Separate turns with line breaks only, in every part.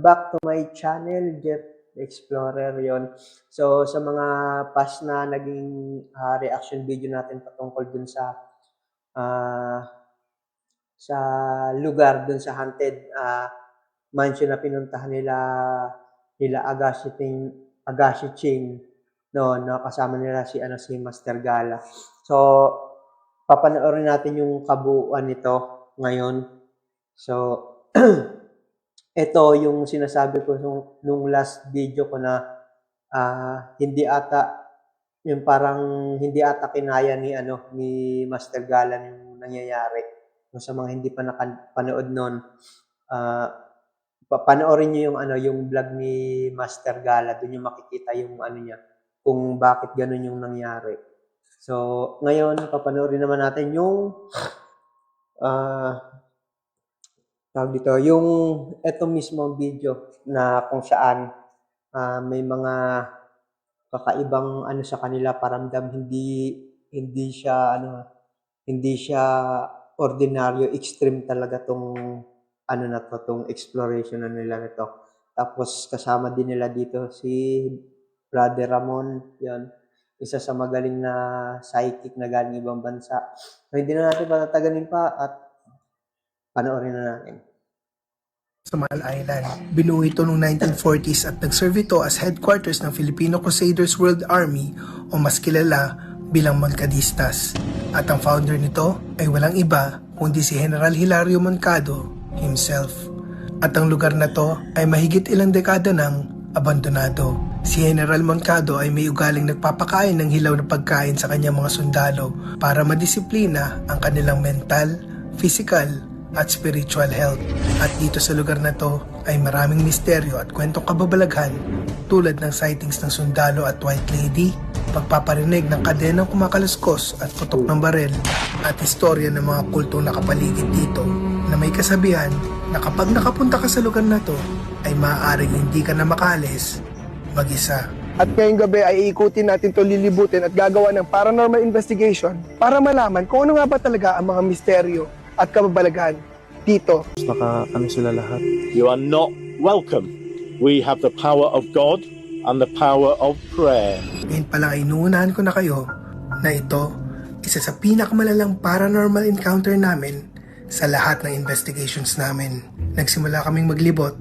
back to my channel, Jeff Explorer yon. So, sa mga past na naging reaction video natin patungkol dun ah, sa lugar dun sa haunted mansion na pinuntahan nila Agashi Ching, no, kasama nila si Master Gala. So, papanoorin natin yung kabuuan nito ngayon. So, ito yung sinasabi ko nung last video ko na hindi ata yung parang hindi ata kinaya ni Master Gala yung nangyayari. Kung sa mga hindi pa nakapanood noon, panoorin niyo yung vlog ni Master Gala, doon yung makikita yung niya, kung bakit ganun yung nangyari. So, ngayon papanoorin naman natin yung tawag dito, yung eto mismo video na kung saan may mga kakaibang sa kanila paramdam, hindi siya ordinaryo, extreme talaga tong tong exploration na nila nito. Tapos kasama din nila dito si Brother Ramon, yon, isa sa magaling na psychic na galing ibang bansa. So, hindi na natin patatagalin pa at panoorin na natin.
Samal Island. Binuo ito noong 1940s at nag-serve ito as headquarters ng Filipino Crusaders World Army o mas kilala bilang Moncadistas. At ang founder nito ay walang iba kundi si General Hilario Moncado himself. At ang lugar na to ay mahigit ilang dekada nang abandonado. Si General Moncado ay may ugaling nagpapakain ng hilaw na pagkain sa kanyang mga sundalo para madisiplina ang kanilang mental, physical, at spiritual health. At dito sa lugar na to ay maraming misteryo at kwentong kababalaghan tulad ng sightings ng sundalo at white lady, pagpaparinig ng kadenang kumakaluskos at putok ng barel, at istorya ng mga kultong nakapaligid dito na may kasabihan na kapag nakapunta ka sa lugar na to ay maaaring hindi ka na makaalis mag-isa.
At ngayong gabi ay iikutin natin to, lilibutin at gagawa ng paranormal investigation para malaman kung ano nga ba talaga ang mga misteryo at kababalaghan dito.
Naka sila lahat.
You are not welcome. We have the power of God and the power of prayer.
Ngayon pa lang ay inuunahan ko na kayo na ito isa sa pinakamalalang paranormal encounter namin sa lahat ng investigations namin. Nagsimula kaming maglibot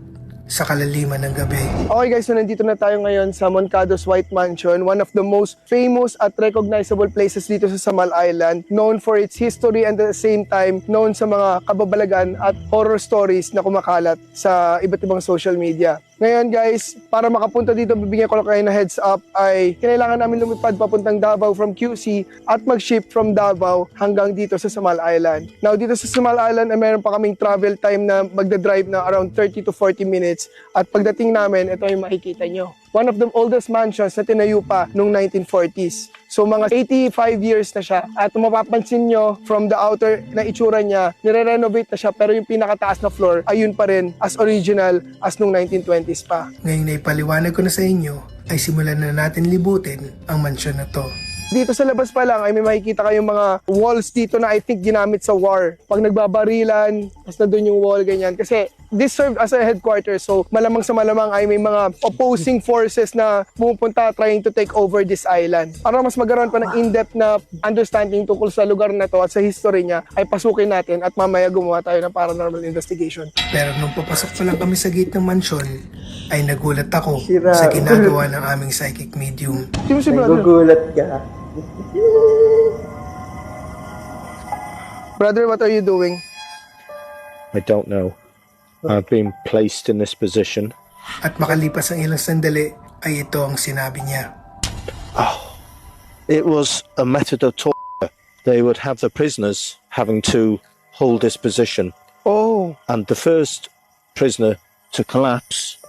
sa kalaliman ng gabi.
Okay guys, so nandito na tayo ngayon sa Moncado's White Mansion, one of the most famous at recognizable places dito sa Samal Island, known for its history and at the same time known sa mga kababalagan at horror stories na kumakalat sa iba't ibang social media. Ngayon guys, para makapunta dito, bibigyan ko lang kayo na heads up, ay kailangan namin lumipad papuntang Davao from QC at mag-ship from Davao hanggang dito sa Samal Island. Now dito sa Samal Island ay meron pa kaming travel time na magdadrive na around 30 to 40 minutes at pagdating namin, ito yung makikita nyo. One of the oldest mansions na tinayo pa noong 1940s. So mga 85 years na siya. At mapapansin nyo from the outer na itsura niya, nire-renovate na siya pero yung pinakataas na floor ayun pa rin as original as noong 1920s pa.
Ngayong naipaliwanag ko na sa inyo, ay simulan na natin libutin ang mansyon na to.
Dito sa labas pa lang ay may makikita kayong mga walls dito na I think ginamit sa war. Pag nagbabarilan, tapos na doon yung wall, ganyan. Kasi this served as a headquarters, so malamang sa malamang ay may mga opposing forces na pumupunta trying to take over this island. Para mas magkaroon pa ng in-depth na understanding tungkol sa lugar na to at sa history niya, ay pasukin natin at mamaya gumawa tayo ng paranormal investigation.
Pero nung papasok pa lang kami sa gate ng mansyon, ay nagulat ako
Sira.
sa ginagawa ng aming psychic medium.
Sino si brother?
Nagugulat ka.
Brother, what are you doing?
I don't know. I've been placed in this position.
At makalipas ang ilang sandali, ay ito ang sinabi niya.
It was a method of torture. They would have the prisoners having to hold this position.
Oh,
And the first prisoner to collapse,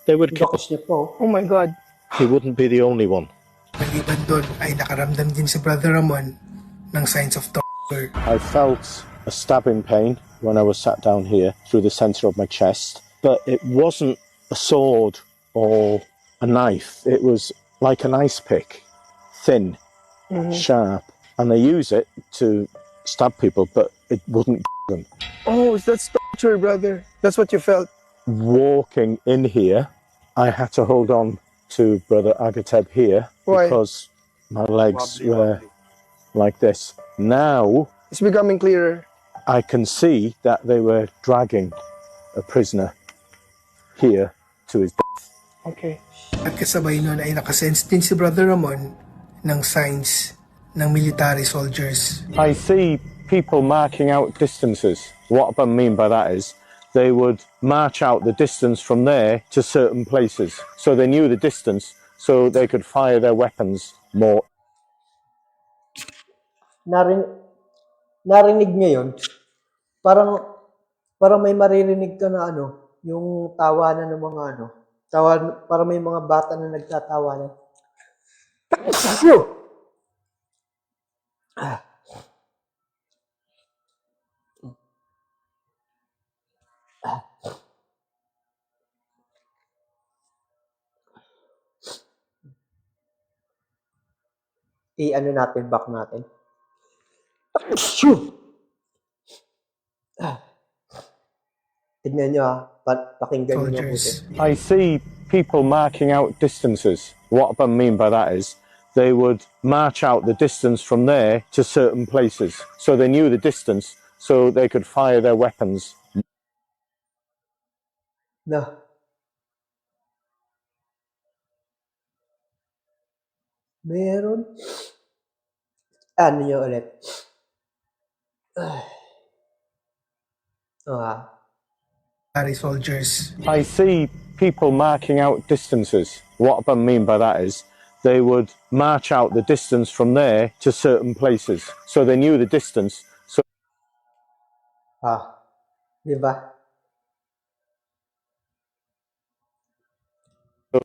they would kill.
Bakos niya po.
oh my God.
He wouldn't be the only one.
Maliban doon ay nakaramdam din si Brother Ramon ng signs of torture.
I felt a stabbing pain when I was sat down here through the center of my chest, but it wasn't a sword or a knife. It was like an ice pick, thin, sharp, and they use it to stab people, but it wouldn't them.
Oh, that's torture, brother. That's what you felt.
walking in here, I had to hold on to Brother Agateb here
Why?
because my legs were like this. Now
It's becoming clearer.
I can see that they were dragging a prisoner here to his death.
Okay.
At kasabay nun ay nakasense din si Brother Ramon ng signs ng military soldiers.
I see people marking out distances. What I mean by that is they would march out the distance from there to certain places. So they knew the distance so they could fire their weapons more.
Narinig niya yun. Parang may maririnig ka na yung tawanan ng mga parang may mga bata na nagtatawanan. Natin, back natin. Tignan nyo pakinggan nyo mabuti.
Soldiers.
I see people marking out distances. What I mean by that is they would march out the distance from there to certain places. So they knew the distance so they could fire their weapons.
Meron. Ano nyo ulit?
Military soldiers.
I see people marking out distances. What I mean by that is they would march out the distance from there to certain places. So they knew the distance. So
Diba?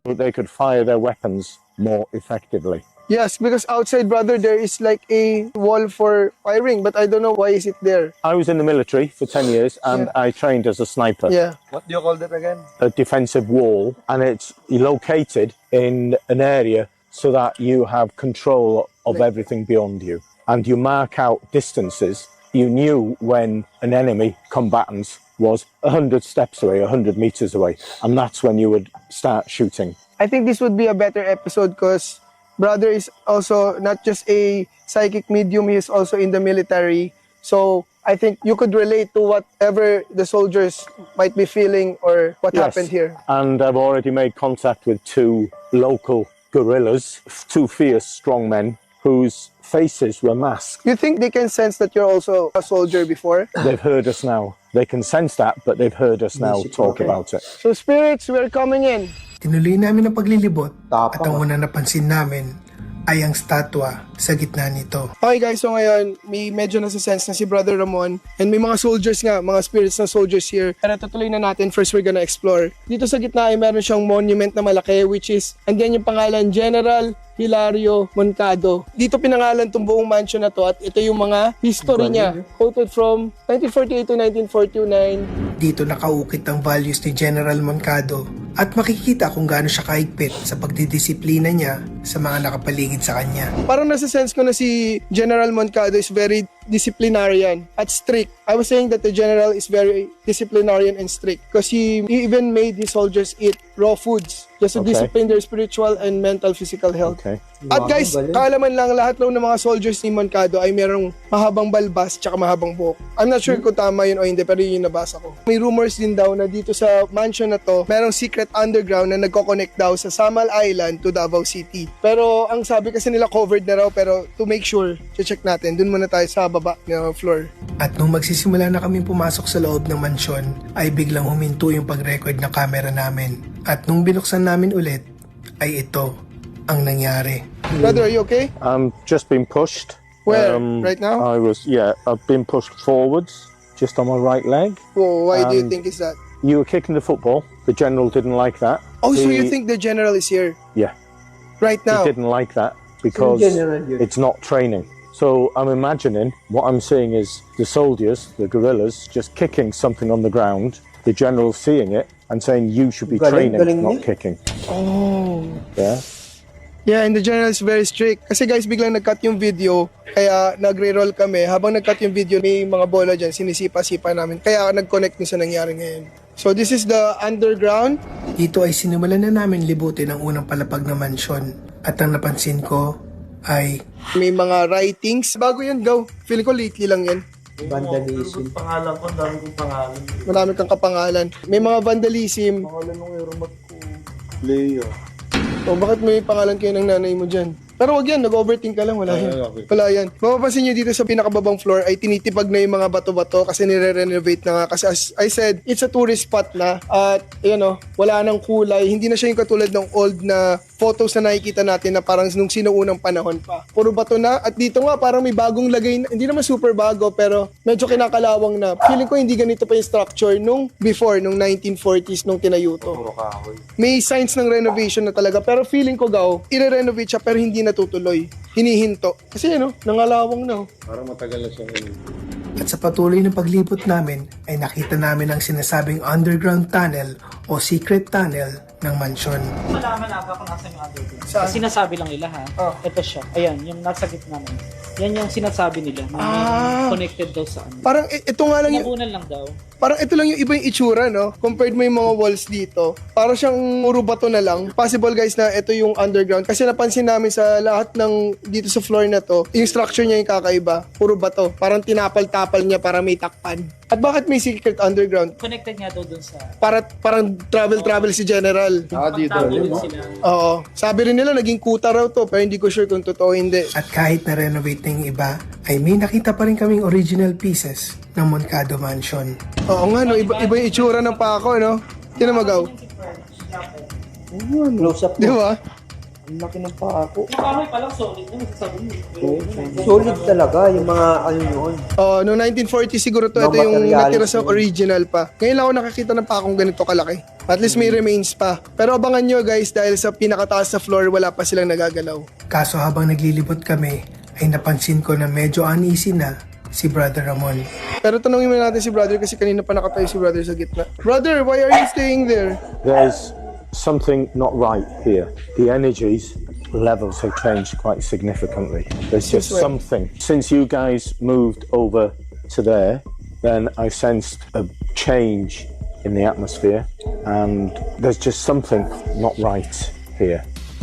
they could fire their weapons more effectively.
Yes, because outside, brother, there is like a wall for firing, but I don't know why is it there.
I was in the military for 10 years and I trained as a sniper.
Yeah.
What do you call that again?
A defensive wall, and it's located in an area so that you have control of everything beyond you. And you mark out distances. You knew when an enemy combatant was 100 steps away, 100 meters away, and that's when you would start shooting.
I think this would be a better episode because brother is also not just a psychic medium, he is also in the military. So I think you could relate to whatever the soldiers might be feeling or what
Yes.
happened here.
And I've already made contact with 2 local guerrillas, 2 fierce strong men whose faces were masked.
You think they can sense that you're also a soldier before?
They've heard us now. They can sense that, but they've heard us now talk about it.
So spirits, we're coming in.
Tinuloy namin ang paglilibot at ang
Tapang.
unang napansin namin ay ang statwa sa gitna nito.
Okay guys, so ngayon, may medyo nasa-sense na si Brother Ramon and may mga soldiers nga, mga spirits na soldiers here. Pero tutuloy na natin, first we're gonna explore. Dito sa gitna ay meron siyang monument na malaki which is, andyan yung pangalan General Hilario Moncado. Dito pinangalan tong buong mansion na to at ito yung mga history niya. Quoted from 1948 to 1949.
Dito nakaukit ang values ni General Moncado at makikita kung gaano siya kahigpit sa pagdidisiplina niya sa mga nakapaligid sa kanya.
Parang nasa-sense ko na si General Moncado is very disciplinarian at strict. I was saying that the general is very disciplinarian and strict because he even made his soldiers eat raw foods just to
Okay.
discipline their spiritual and mental physical health.
Okay.
At guys,
Galing.
kaalaman lang, lahat lang ng mga soldiers ni Moncado ay merong mahabang balbas tsaka mahabang buhok. I'm not sure kung tama yun o hindi, pero yun yung nabasa ko. May rumors din daw na dito sa mansion na to, merong secret underground na nagko-connect daw sa Samal Island to Davao City. Pero ang sabi kasi nila covered na raw, pero to make sure, check natin. Dun muna tayo sa baba ng floor.
At nung magsisimula na kaming pumasok sa loob ng mansyon, ay biglang huminto yung pag-record ng camera namin. At nung binuksan namin ulit, ay ito ang nangyari.
Brother, are you okay?
I'm just been pushed.
Where? Right now?
I've been pushed forwards, just on my right leg.
Oh, why do you
Um,
think is that?
You were kicking the football. The general didn't like that.
Oh, so you
He-
think the general is here
Yeah,
right now?
he didn't like that because
general yun?
it's not training. So I'm imagining what I'm seeing is the soldiers, the guerrillas, just kicking something on the ground. The general seeing it and saying you should be
Galing,
training,
galing
not
niya.
kicking.
Oh.
Yeah.
Yeah, and the general is very strict. Kasi guys, biglang nag-cut yung video, kaya nagre-roll kami. Habang nag-cut yung video, may mga bola dyan, sinisipa-sipa namin. Kaya nag-connect din sa nangyari ngayon. So this is the underground.
Dito ay sinimulan na namin libutin ang unang palapag na mansyon. At ang napansin ko ay
May mga writings. Bago yan, go. Feeling ko lately lang yan.
Vandalism.
Pangalan ko, ang dami kong pangalan.
Marami kang kapangalan. May mga vandalism.
Pangalan ng aeromat ko. Leo.
O bakit may pangalan kayo ng nanay mo dyan? Pero wag yan, nag-overthink ka lang, wala yan.
okay.
Wala yan. Mapapansin nyo dito sa pinakababang floor ay tinitipag na yung mga bato-bato kasi nire-renovate na nga. Kasi as I said, it's a tourist spot na at yun o, wala nang kulay. Hindi na siya yung katulad ng old na photos na nakikita natin na parang nung sinuunang panahon pa. Puro bato na at dito nga parang may bagong lagay na, hindi naman super bago pero medyo kinakalawang na. Feeling ko hindi ganito pa yung structure nung before, nung 1940s nung tinayo to.
Puro kahoy.
May signs ng renovation na talaga pero feeling ko gaw, i-renovate siya pero hindi natutuloy. Hinihinto. Kasi ano, nangalawang na.
Parang matagal na siyang
at sa patuloy ng paglibot namin ay nakita namin ang sinasabing underground tunnel o secret tunnel ng mansyon.
Malaman ata kung nasa yung underground.
Saan?
Kasi sinasabi lang nila ha.
Oh.
Ito siya. Ayan, yung nasa gitna na. Yan yung sinasabi nila. Na may connected daw sa ano.
Parang ito nga lang yung,
Nakunan lang daw.
parang ito lang yung iba yung itsura, no? Compared mo yung mga walls dito. Parang siyang puro bato na lang. Possible guys na ito yung underground. Kasi napansin namin sa lahat ng dito sa floor na to, yung structure niya yung kakaiba. Puro bato. Parang tinapal-tapal niya para may takpan. At bakit may secret underground?
Connected nga daw dun sa...
Parang travel si General.
Pagtago din sila.
Oo. Sabi rin nila naging kuta raw to, pero hindi ko sure kung totoo hindi.
At kahit na-renovate na yung iba, ay may nakita pa rin kaming original pieces ng Moncado Mansion.
Oo nga, no? Iba yung itsura ng pako, no? Tinamagaw.
Close up
Di
mo.
ba?
Ang laki ng pako.
Yung kahoy pa lang solid na masasabi mo.
Solid talaga yung mga ano yun.
Oo, no 1940 siguro to.
No
Ito yung
materials
natira sa
yun.
original pa. Ngayon lang ako nakakita ng pakong ganito kalaki. At least may remains pa. Pero abangan nyo guys, dahil sa pinakataas na floor, wala pa silang nagagalaw.
Kaso habang naglilibot kami, ay napansin ko na medyo uneasy na si Brother Ramon.
Pero tanongin mo natin si brother kasi kanina pa nakatayo si brother sa gitna. Brother, why are you staying there?
There's something not right here. The energies levels have changed quite significantly. There's just
Since when?
something. Since you guys moved over to there, then I sensed a change in the atmosphere, and there's just something not right here.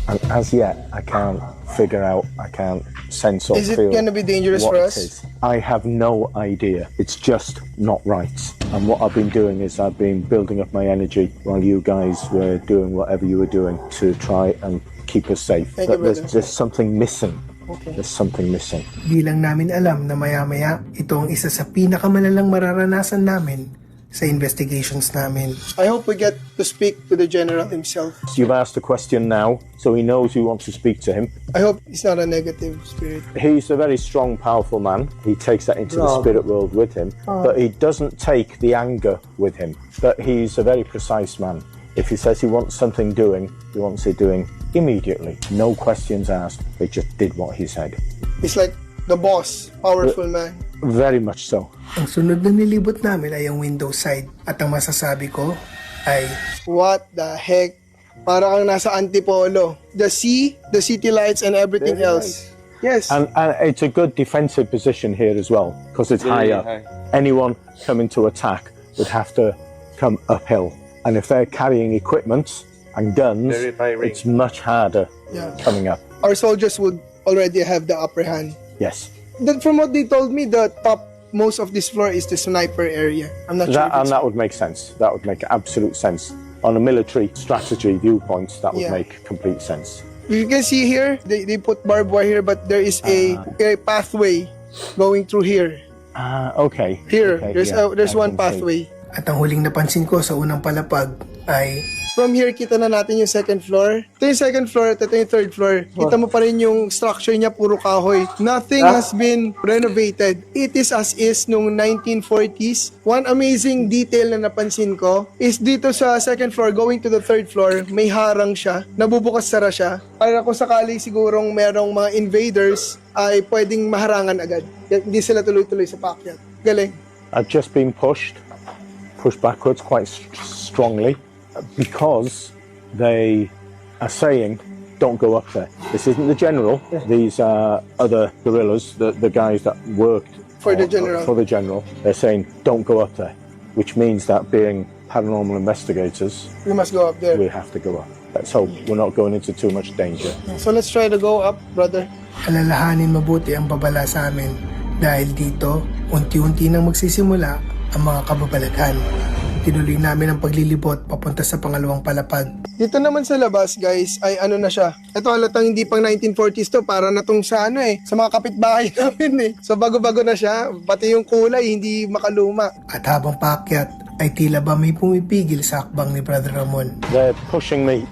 And as yet, I can't figure out, I can't sense or
Is it
feel
gonna be dangerous
what
for
it
us?
is. I have no idea. It's just not right. And what I've been doing is I've been building up my energy while you guys were doing whatever you were doing to try and keep us safe.
Thank
But
you,
there's
brother.
just something missing. There's something missing.
Di lang namin alam na maya-maya, ito ang isa sa pinakamalalang mararanasan namin sa investigations namin.
I hope we get to speak to the general himself.
You've asked a question now, so he knows you want to speak to him.
I hope he's not a negative spirit.
He's a very strong, powerful man. He takes that into the
Bravo.
spirit world with him, but he doesn't take the anger with him. But he's a very precise man. If he says he wants something doing, he wants it doing immediately. No questions asked. They just did what he said.
He's like the boss, powerful man.
Very much so.
Ang sunod na nilibot namin ay ang window side at ang masasabi ko ay
What the heck? Para kang nasa Antipolo. The sea, the city lights, and everything
Very
else. Yes.
And it's a good defensive position here as well, because it's high up. Anyone coming to attack would have to come uphill. And if they're carrying equipment and guns,
Very tiring.
it's much harder
Yeah.
coming up.
Our soldiers would already have the upper hand.
Yes.
Then from what they told me, the top most of this floor is the sniper area. I'm not sure.
That,
if
and
it's-
that would make sense. That would make absolute sense. On a military strategy viewpoint, that would
Yeah.
make complete sense.
You can see here, they put barbed wire here, but there is a pathway going through here.
Okay.
Here,
Okay,
there's
yeah,
there's
I
one
can see.
pathway.
at ang huling napansin ko sa unang palapag ay
From here, kita na natin yung second floor. Ito yung second floor at ito yung third floor. Kita mo pa rin yung structure niya, puro kahoy. Nothing has been renovated. It is as is nung 1940s. One amazing detail na napansin ko is dito sa second floor, going to the third floor, may harang siya. Nabubukas sara siya. Para kung sakali sigurong merong mga invaders, ay pwedeng maharangan agad. Hindi sila tuloy-tuloy sa paakyat. Galing.
I've just been pushed backwards quite strongly because they are saying don't go up there. This isn't the general. These are other guerrillas, the guys that worked
For the general.
For the general. They're saying, don't go up there, which means that being paranormal investigators,
We must go up there.
we have to go up. Let's hope we're not going into too much danger.
So let's try to go up, brother.
Alalahanin mabuti ang babala sa amin dahil dito, unti-unti nang magsisimula ang mga kababalaghan. Tinuloy namin ang paglilibot papunta sa pangalawang palapag.
Dito naman sa labas, guys, ay ano na siya. Ito halatang hindi pang 1940s to, para na tong sa ano sa mga kapitbahay namin So bago-bago na siya, pati yung kulay hindi makaluma.
At habang paakyat, ay tila ba may pumipigil sa akbang ni Brother Ramon.
They're pushing me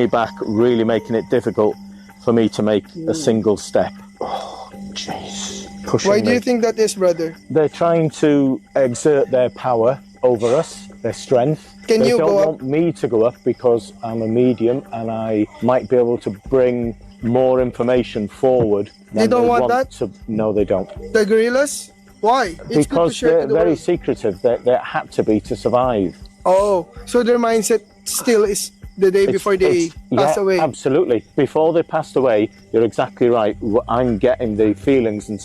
back, really making it difficult for me to make a single step. Oh, jeez. Pushing
Why do
me.
you think that is, brother?
They're trying to exert their power over us, their strength.
Can
they
you
don't
go up?
want me to go up because I'm a medium and I might be able to bring more information forward.
They don't want that?
No, they don't.
The gorillas? Why? It's good to
Because
share
they're
to the
very
world.
secretive. They had to be to survive.
Oh, so their mindset still is the day before they pass away.
Absolutely. Before they passed away, you're exactly right. I'm getting the feelings and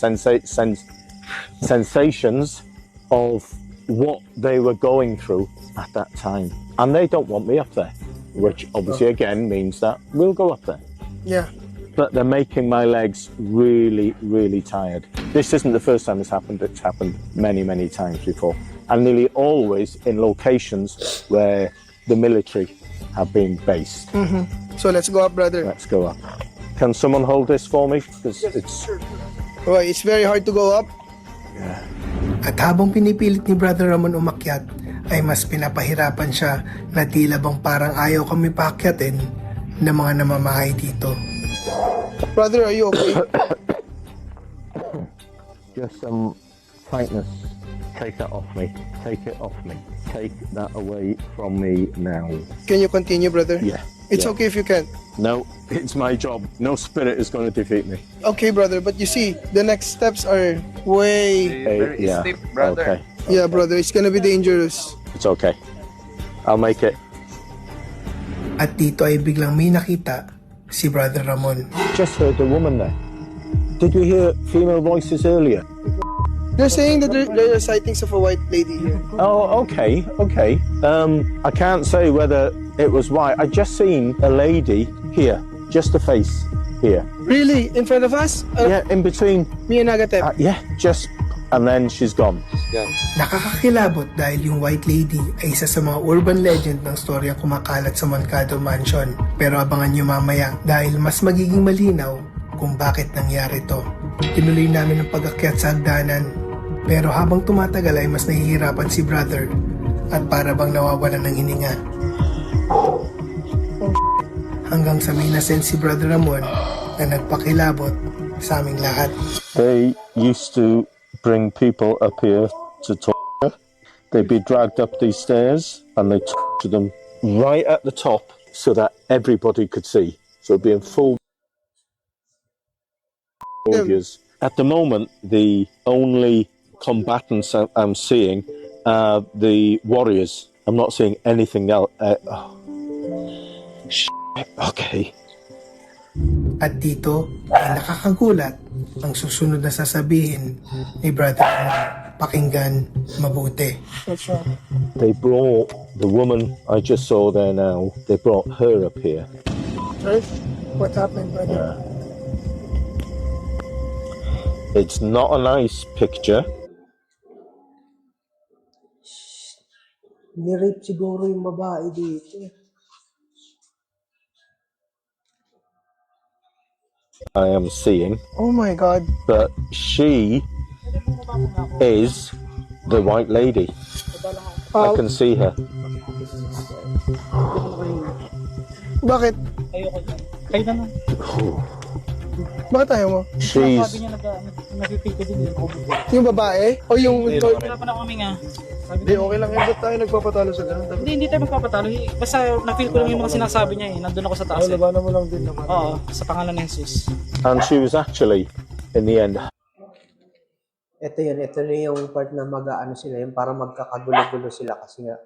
sensations of what they were going through at that time. And they don't want me up there, which obviously again means that we'll go up there.
Yeah.
But they're making my legs really, really tired. This isn't the first time it's happened. It's happened many, many times before. And nearly always in locations where the military have been based.
So let's go up, brother.
Let's go up. Can someone hold this for me? Because it's
Why? It's very hard to go up.
At habang pinipilit ni Brother Ramon umakyat, ay mas pinapahirapan siya na tila bang parang ayaw kami paakyatin ng mga namamahay dito.
Brother, are you okay?
just some tightness. Take that off me. Take it off me. Take that away from me now.
Can you continue, brother?
Yeah.
It's
yeah.
okay if you can.
No, it's my job. No spirit is going to defeat me.
Okay, brother, but you see, the next steps are way...
Very steep, brother. Okay.
Yeah, brother, it's gonna be dangerous.
It's okay. I'll make it.
At dito ay biglang may nakita si Brother Ramon.
Just heard the woman there. Did you hear female voices earlier?
They're saying that there are sightings of a white lady here.
Oh, okay, okay. I can't say whether it was white. I just seen a lady here, just a face here.
Really? In front of us?
Yeah, in between.
Me and Agatep.
Yeah, just, and then she's gone.
Nakakakilabot dahil yung White Lady ay isa sa mga urban legend ng storyang kumakalat sa Moncado Mansion. Pero abangan nyo mamaya dahil mas magiging malinaw kung bakit nangyari to. Tinuloy namin ang pag-akyat sa hagdanan. Pero habang tumatagal ay mas nahihirapan si Brother at para bang nawawalan ng hininga. Hanggang sa may nasen si Brother Ramon na nagpakilabot sa aming lahat.
They used to bring people up here to talk. They'd be dragged up these stairs and they talk to them right at the top so that everybody could see. So it'd be in full audience. At the moment, the only combatants I'm seeing are the warriors. I'm not seeing anything else. Okay.
At dito ay nakakagulat ang susunod na sasabihin ni Brother Ramon. Pakinggan mabuti.
They brought the woman I just saw there now. They brought her up here.
Sorry? What happened, brother?
It's not a nice picture.
Nirape siguro yung babae dito.
I am seeing,
Oh my God.
but she is the white lady. I can see her.
Bakit?
Ayoko dyan. Kayo na lang.
Bakit tayo mo?
She's
Sabi niya nagpipiko din yung COVID.
Yung babae? O yung...
Wala pa na kami nga. Sabi
Hindi,
niya,
okay lang yun. Ba't tayo nagpapatalo sa ganun?
hindi tayo magpapatalo. Basta na-feel ko lang yung mga sinasabi niya eh. Nandun ako sa taas eh.
Labanan mo lang din naman.
Oo, sa pangalan ng Jesus.
and she was actually in the end.
Ito yun, ito na yung part na mag-ano sila, yung para magkakagulo-gulo sila kasi nga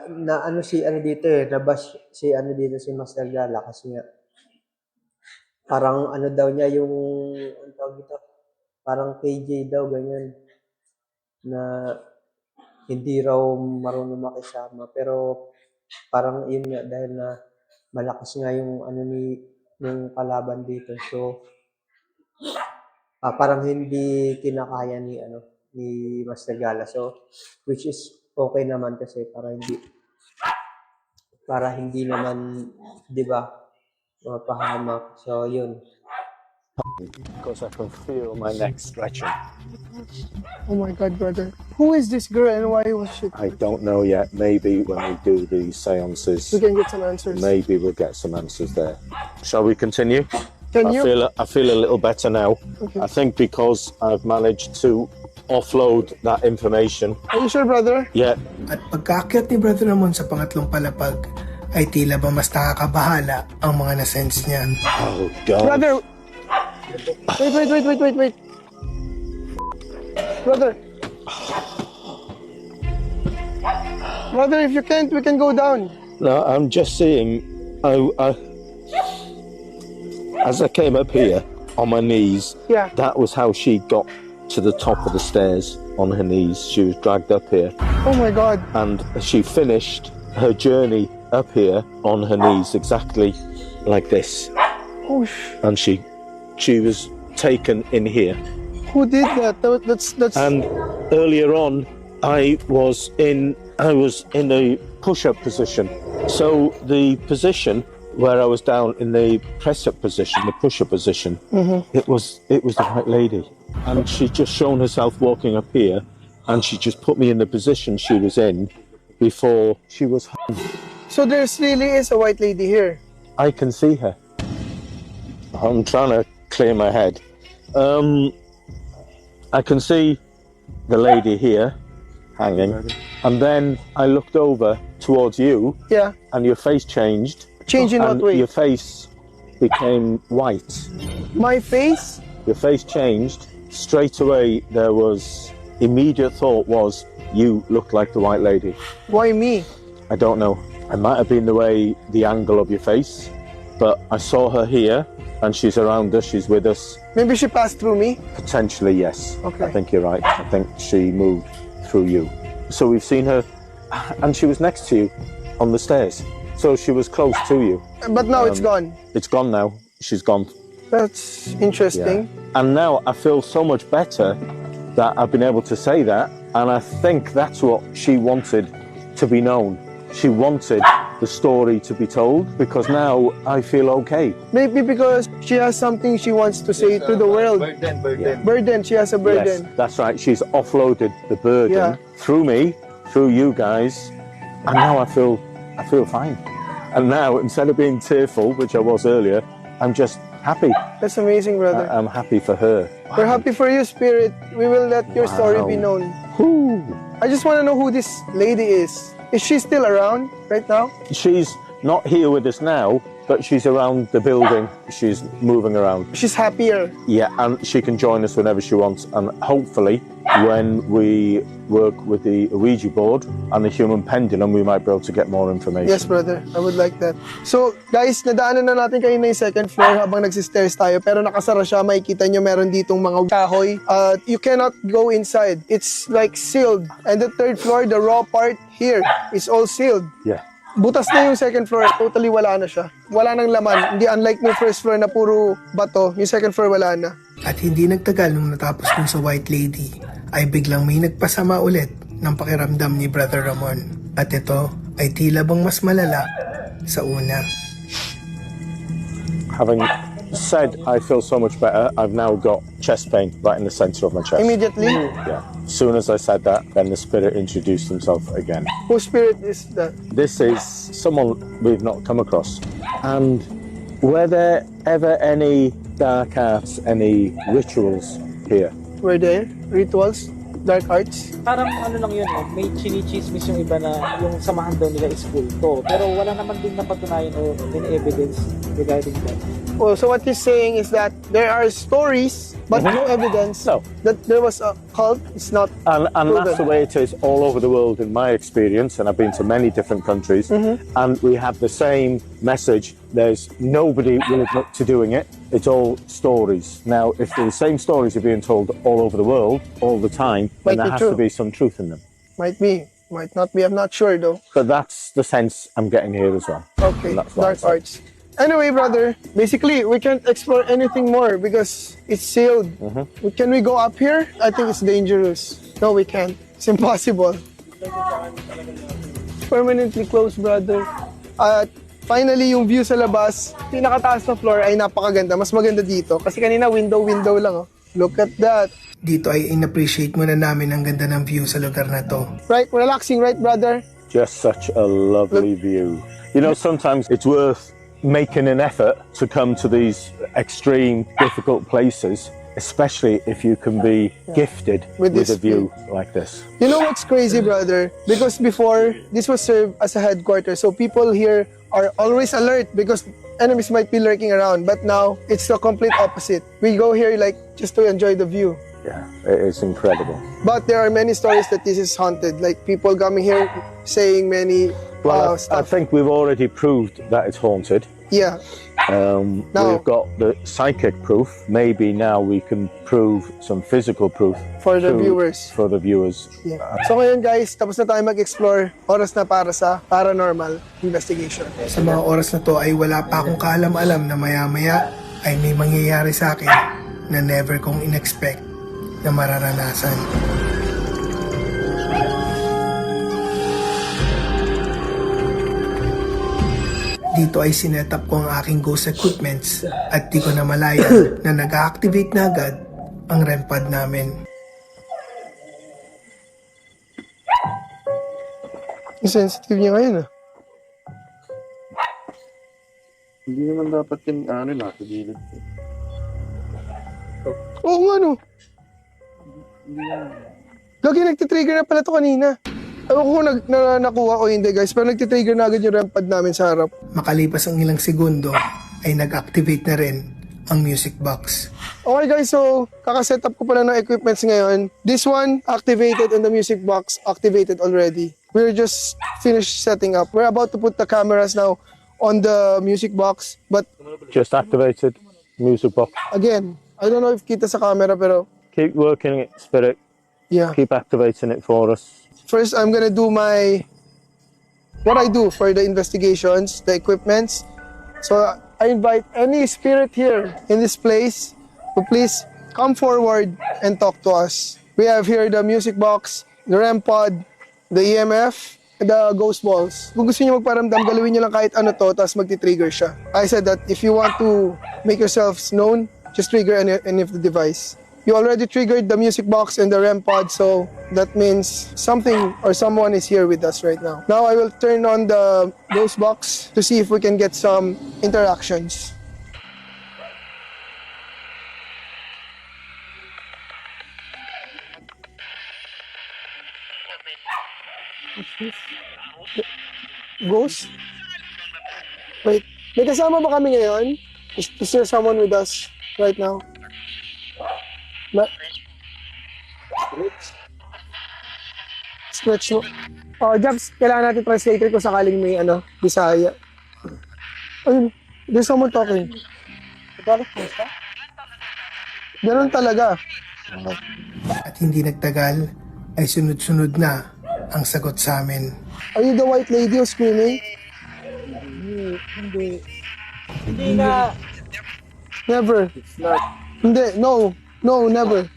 na ano si ano dito eh, nabas si ano dito si Master Gala kasi nga parang ano daw niya yung, ano tawag dito, parang KJ daw, ganyan, na hindi raw marunong makisama. Pero parang yun nga, dahil na malakas nga yung ano nung kalaban dito. So, parang hindi kinakaya ni Master Gala. So, which is okay naman kasi para hindi naman, 'di ba, mapahamak. So, yun.
Because I can feel my neck stretching.
Oh my God, brother. Who is this girl and why was she?
I don't know yet. Maybe when we do the seances,
We can get some answers.
maybe we'll get some answers there. Shall we continue?
Can
I
you?
feel a little better now.
Okay.
I think because I've managed to offload that information.
Are you sure, brother?
Yeah,
At pagkaakyat ni Brother Ramon sa pangatlong palapag, ay tila ba mas nakakabahala ang mga nasense niya.
oh God.
Brother! Wait. Brother. Brother, if you can't, we can go down.
No, I'm just seeing. As I came up here on my knees,
Yeah.
that was how she got to the top of the stairs on her knees. She was dragged up here,
Oh my God.
and she finished her journey up here on her knees exactly like this.
Oh,
And she was taken in here.
who did that? That's.
And earlier on, I was in a push-up position. So the position where I was down in the press-up position, the push-up position, it was the right lady, and she just shown herself walking up here, and she just put me in the position she was in before she was hung.
So there really is a white lady here.
I can see her. I'm trying to clear my head. I can see the lady here hanging, and then I looked over towards you,
Yeah.
and your face changed.
Change in what
And
way?
your face became white.
My face?
Your face changed. Straight away, there was immediate thought was you look like the white lady.
Why me?
I don't know. It might have been the angle of your face, but I saw her here, and she's around us. She's with us.
Maybe she passed through me.
Potentially, yes.
Okay.
I think you're right. I think she moved through you. So we've seen her, and she was next to you on the stairs. So she was close to you.
But now it's gone.
It's gone now. She's gone.
That's interesting.
And now I feel so much better that I've been able to say that. And I think that's what she wanted to be known. She wanted the story to be told, because now I feel okay.
Maybe because she has something she wants to say to the world. Burden. She has a burden.
Yes, that's right. She's offloaded the burden
Yeah.
through me, through you guys, and now I feel fine. And now, instead of being tearful, which I was earlier, I'm just happy.
That's amazing, brother.
I'm happy for her.
We're happy for you, Spirit. We will let your story be known.
Whew.
I just want to know who this lady is. Is she still around right now?
She's not here with us now, but she's around the building. She's moving around.
She's happier.
Yeah, and she can join us whenever she wants. And hopefully, when we work with the Ouija board and the human pendulum, we might be able to get more information.
Yes, brother. I would like that. So, guys, nadaanan na natin kayo na yung second floor habang nagsistairs tayo. Pero nakasara siya. Makikita nyo meron ditong mga kahoy. You cannot go inside. It's like sealed. And the third floor, the raw part here, is all sealed.
Yeah.
Butas na yung second floor. Totally wala na siya. Wala nang laman. Hindi unlike yung first floor na puro bato. Yung second floor wala na.
At hindi nagtagal nung natapos dun sa White Lady, ay biglang may nagpasama ulit ng pakiramdam ni Brother Ramon. At ito ay tila bang mas malala sa una.
Having said I feel so much better, I've now got chest pain right in the center of my chest.
Immediately,
Yeah. As soon as I said that, then the spirit introduced himself again.
whose spirit is that?
This is someone we've not come across. And were there ever any dark arts, any rituals here?
Were there rituals? Dark arts?
Parang ano lang yun eh, may chinichismis yung iba na yung samahan daw nila is kulto. Pero wala naman din napatunayan o any evidence regarding that.
Oh, so what he's saying is that there are stories, but no evidence
No.
that there was a cult. It's not.
And
Proven.
that's the way it is all over the world in my experience, and I've been to many different countries, and we have the same message. There's nobody willing up to doing it. It's all stories. Now, if the same stories are being told all over the world, all the time,
Might
then there
be
has
true.
to be some truth in them.
Might be, might not be. I'm not sure though.
But that's the sense I'm getting here as well.
Okay,
And that's what I
dark
said.
arts. Anyway, brother, basically we can't explore anything more because it's sealed. Can we go up here? I think it's dangerous. No, we can't. It's impossible. Permanently closed, brother. At finally, yung view sa labas, pinakataas na floor ay napakaganda. Mas maganda dito. Kasi kanina window lang. Oh. Look at that.
Dito ay in-appreciate muna namin ang ganda ng view sa lugar na to.
Right? Relaxing, right, brother?
Just such a lovely view. You know, sometimes it's worth making an effort to come to these extreme, difficult places, especially if you can be gifted
With
with
this
a view like this.
You know what's crazy, brother? Because before, this was served as a headquarters. So people here are always alert because enemies might be lurking around. But now, it's the complete opposite. We go here like just to enjoy the view.
Yeah, it is incredible.
But there are many stories that this is haunted. Like people coming here saying many
Well, I
stuff.
think we've already proved that it's haunted.
Yeah. Now-
We've got the psychic proof. Maybe now we can prove some physical proof
For the viewers.
For the viewers.
Yeah. So ngayon guys, tapos na tayo mag-explore. Oras na para sa paranormal investigation.
Sa mga oras na to ay wala pa akong kaalam-alam na maya-maya ay may mangyayari sa akin na never kong inexpect na mararanasan. Dito ay sinetap ko ang aking ghost equipments at di ko na malaya na nag-activate na agad ang REM pad namin.
Ang sensitive niya ngayon ah.
Hindi naman dapat yung nasa gilid.
Oo nga no. Lagi nagtitrigger na pala to kanina. Ewan ko kung nakuha ko hindi guys, pero nagtitrigger na agad yung REM pad namin sa harap.
Makalipas ang ilang segundo ay nag-activate na rin ang music box.
Okay guys, so kaka-setup ko pala ng equipments ngayon. This one activated and the music box activated already. We're just finished setting up. We're about to put the cameras now on the music box. But
Just activated music box.
again, I don't know if kita sa camera pero
Keep working it, Spirit.
yeah.
Keep activating it for us.
First, I'm gonna do what I do for the investigations, the equipments. So I invite any spirit here in this place to please come forward and talk to us. We have here the music box, the REM pod, the EMF, and the ghost balls. Kung gusto niyo magparamdam, galawin niyo lang kahit ano to, tapos magti-trigger siya. I said that if you want to make yourselves known, just trigger any of the device. You already triggered the music box and the REM pod, so that means something or someone is here with us right now. Now I will turn on the ghost box to see if we can get some interactions. Ghost? Wait, may kasama ba kami ngayon? Is there someone with us right now? Stretch mo. Oh, Jobs, kailangan natin translator kung sakaling may Bisaya. Ayun, there's someone talking. Ganun talaga.
At hindi nagtagal ay sunod-sunod na ang sagot sa amin.
Are you the white lady who's screaming?
Hindi nga.
Never. Hindi, no. No, never.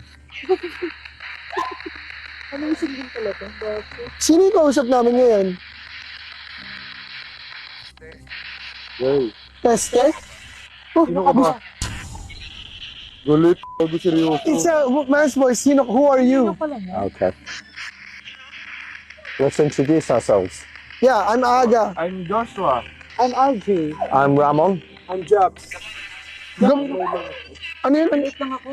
Sino yung kausap namin ngayon? Teste? Oh,
Gulit, bago seryoso.
it's a man's voice. Who are you?
Okay. Let's introduce ourselves.
Yeah, I'm Aga.
I'm Joshua.
I'm RJ.
I'm Ramon.
I'm Jobs. Ano yun?
Maliit lang ako.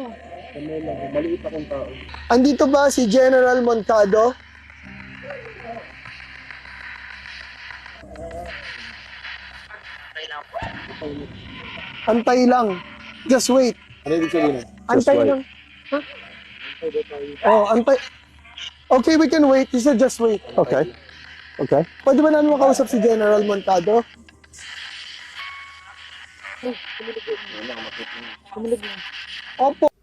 Maliit akong tao.
Andito ba si General Moncado? Antay lang. Just wait.
Ano ibig sabihin? Just
Antay
wait.
lang. Ha? Oh, antay. Okay, we can wait. He said just wait.
Okay. Okay.
Pwede ba namin makausap si General Montado? Opo.